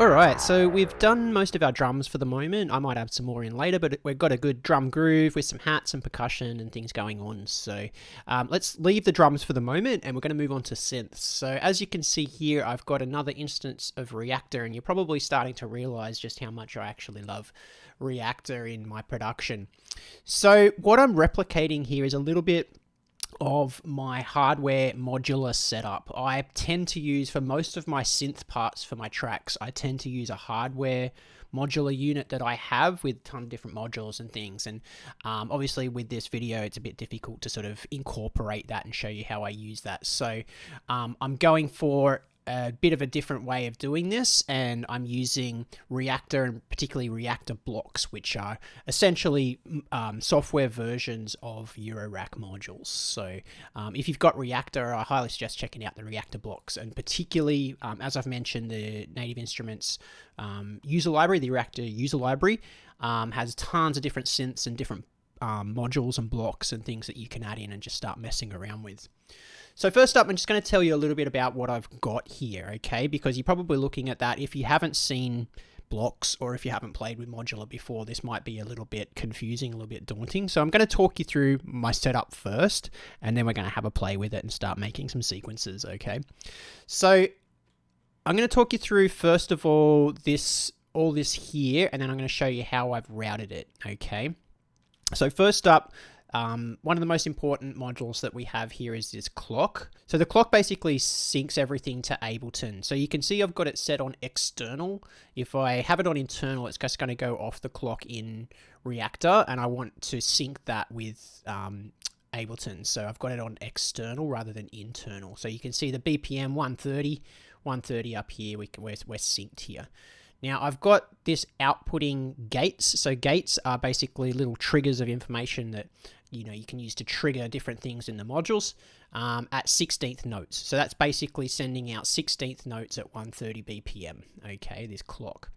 Alright, so we've done most of our drums for the moment. I might add some more in later, but we've got a good drum groove with some hats and percussion and things going on. So let's leave the drums for the moment and we're going to move on to synths. So as you can see here, I've got another instance of Reactor, and you're probably starting to realize just how much I actually love Reactor in my production. So what I'm replicating here is a little bit of my hardware modular setup. I tend to use, for most of my synth parts for my tracks, I tend to use a hardware modular unit that I have with a ton of different modules and things. And obviously with this video, it's a bit difficult to sort of incorporate that and show you how I use that. So I'm going for a bit of a different way of doing this, and I'm using Reactor, and particularly Reactor blocks, which are essentially software versions of Eurorack modules. So if you've got Reactor, I highly suggest checking out the Reactor blocks, and particularly, as I've mentioned, the Native Instruments user library, the Reactor user library, has tons of different synths and different modules and blocks and things that you can add in and just start messing around with. So first up, I'm just going to tell you a little bit about what I've got here, okay? Because you're probably looking at that. If you haven't seen blocks or if you haven't played with modular before, this might be a little bit confusing, a little bit daunting. So I'm going to talk you through my setup first, and then we're going to have a play with it and start making some sequences, okay? So I'm going to talk you through, first of all this here, and then I'm going to show you how I've routed it, okay? So first up, one of the most important modules that we have here is this clock. So the clock basically syncs everything to Ableton. So you can see I've got it set on external. If I have it on internal, it's just going to go off the clock in Reactor, and I want to sync that with Ableton. So I've got it on external rather than internal. So you can see the BPM 130 up here. We're synced here. Now I've got this outputting gates. So gates are basically little triggers of information that you can use to trigger different things in the modules at 16th notes. So that's basically sending out 16th notes at 130 BPM. Okay, this clock.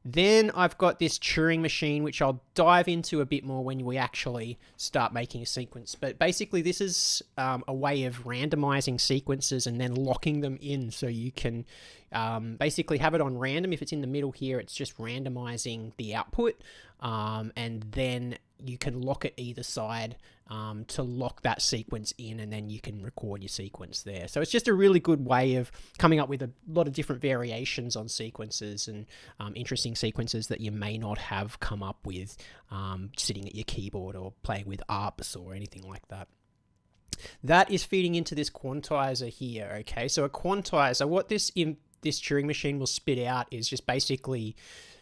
Then I've got this Turing machine, which I'll dive into a bit more when we actually start making a sequence. But basically this is a way of randomizing sequences and then locking them in, so you can basically have it on random. If it's in the middle here, it's just randomizing the output, and then you can lock it either side to lock that sequence in, and then you can record your sequence there. So it's just a really good way of coming up with a lot of different variations on sequences and interesting sequences that you may not have come up with sitting at your keyboard or playing with ARPs or anything like that. That is feeding into this quantizer here, okay? So a quantizer, what this Turing machine will spit out is just basically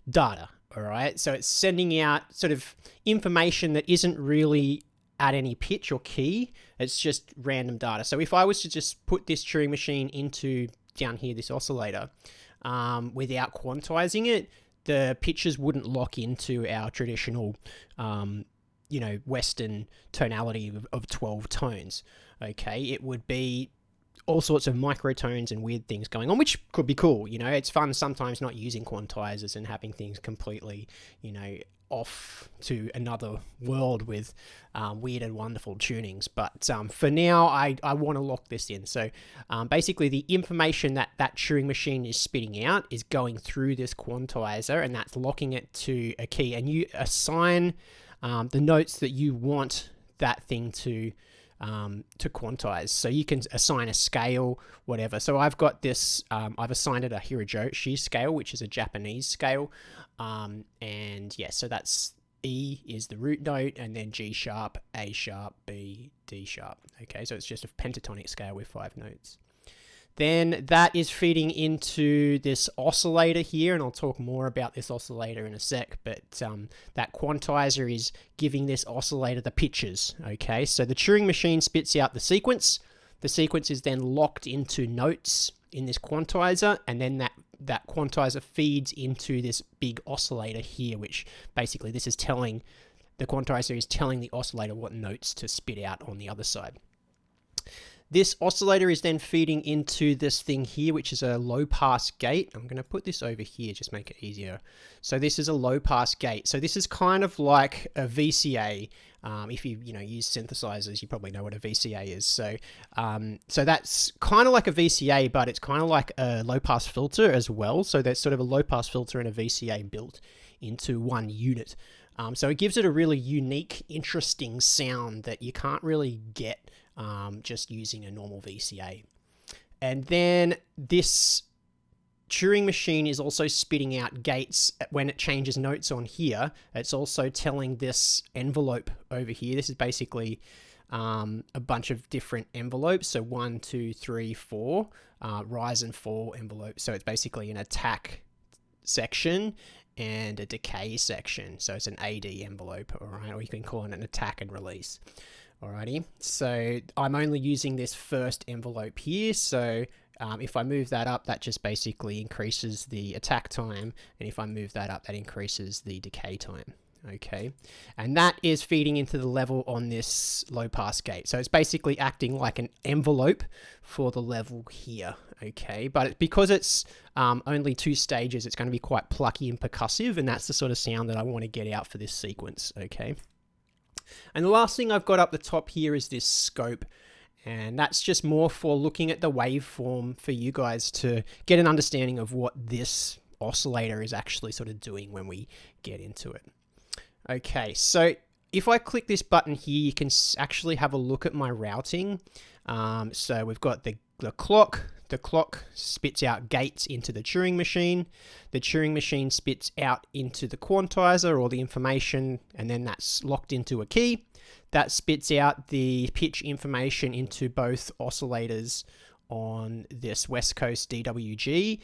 data, all right? So it's sending out sort of information that isn't really at any pitch or key. It's just random data. So if I was to just put this Turing machine into down here, this oscillator, without quantizing it, the pitches wouldn't lock into our traditional Western tonality of 12 tones. Okay, it would be all sorts of microtones and weird things going on, which could be cool. It's fun sometimes not using quantizers and having things completely, off to another world with weird and wonderful tunings. But for now, I want to lock this in. So basically the information that Turing machine is spitting out is going through this quantizer, and that's locking it to a key, and you assign the notes that you want that thing to quantize. So you can assign a scale, whatever. So I've got this, I've assigned it a Hirajoshi scale, which is a Japanese scale. And yeah, so that's E is the root note, and then G sharp, A sharp, B, D sharp. Okay, so it's just a pentatonic scale with 5 notes. Then that is feeding into this oscillator here, and I'll talk more about this oscillator in a sec, but that quantizer is giving this oscillator the pitches, okay? So the Turing machine spits out the sequence is then locked into notes in this quantizer, and then that quantizer feeds into this big oscillator here, which basically the quantizer is telling the oscillator what notes to spit out on the other side. This oscillator is then feeding into this thing here, which is a low pass gate. I'm going to put this over here, just make it easier. So this is a low pass gate. So this is kind of like a VCA If you use synthesizers, you probably know what a VCA is. So so that's kind of like a VCA, but it's kind of like a low pass filter as well. So there's sort of a low pass filter and a VCA built into one unit. So it gives it a really unique, interesting sound that you can't really get just using a normal VCA. And then this Turing machine is also spitting out gates when it changes notes on here. It's also telling this envelope over here. This is basically a bunch of different envelopes. So 1, 2, 3, 4, rise and fall envelopes. So it's basically an attack section and a decay section. So it's an AD envelope, all right, or you can call it an attack and release. Alrighty, so I'm only using this first envelope here. So if I move that up, that just basically increases the attack time. And if I move that up, that increases the decay time. Okay, and that is feeding into the level on this low pass gate. So it's basically acting like an envelope for the level here. Okay, but because it's only 2 stages, it's going to be quite plucky and percussive, and that's the sort of sound that I want to get out for this sequence. Okay, and the last thing I've got up the top here is this scope. And that's just more for looking at the waveform for you guys to get an understanding of what this oscillator is actually sort of doing when we get into it. Okay, so if I click this button here, you can actually have a look at my routing. So we've got the clock. The clock spits out gates into the Turing machine. The Turing machine spits out into the quantizer or the information, and then that's locked into a key. That spits out the pitch information into both oscillators on this West Coast DWG,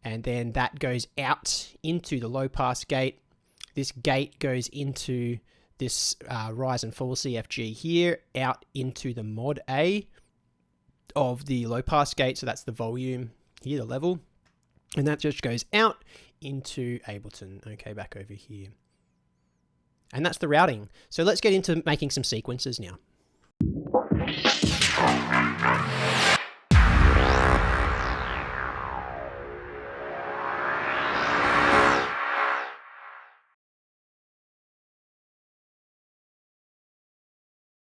and then that goes out into the low pass gate. This gate goes into this rise and fall CFG here, out into the mod A of the low pass gate. So that's the volume here, the level, and that just goes out into Ableton. Okay, back over here. And that's the routing. So let's get into making some sequences now.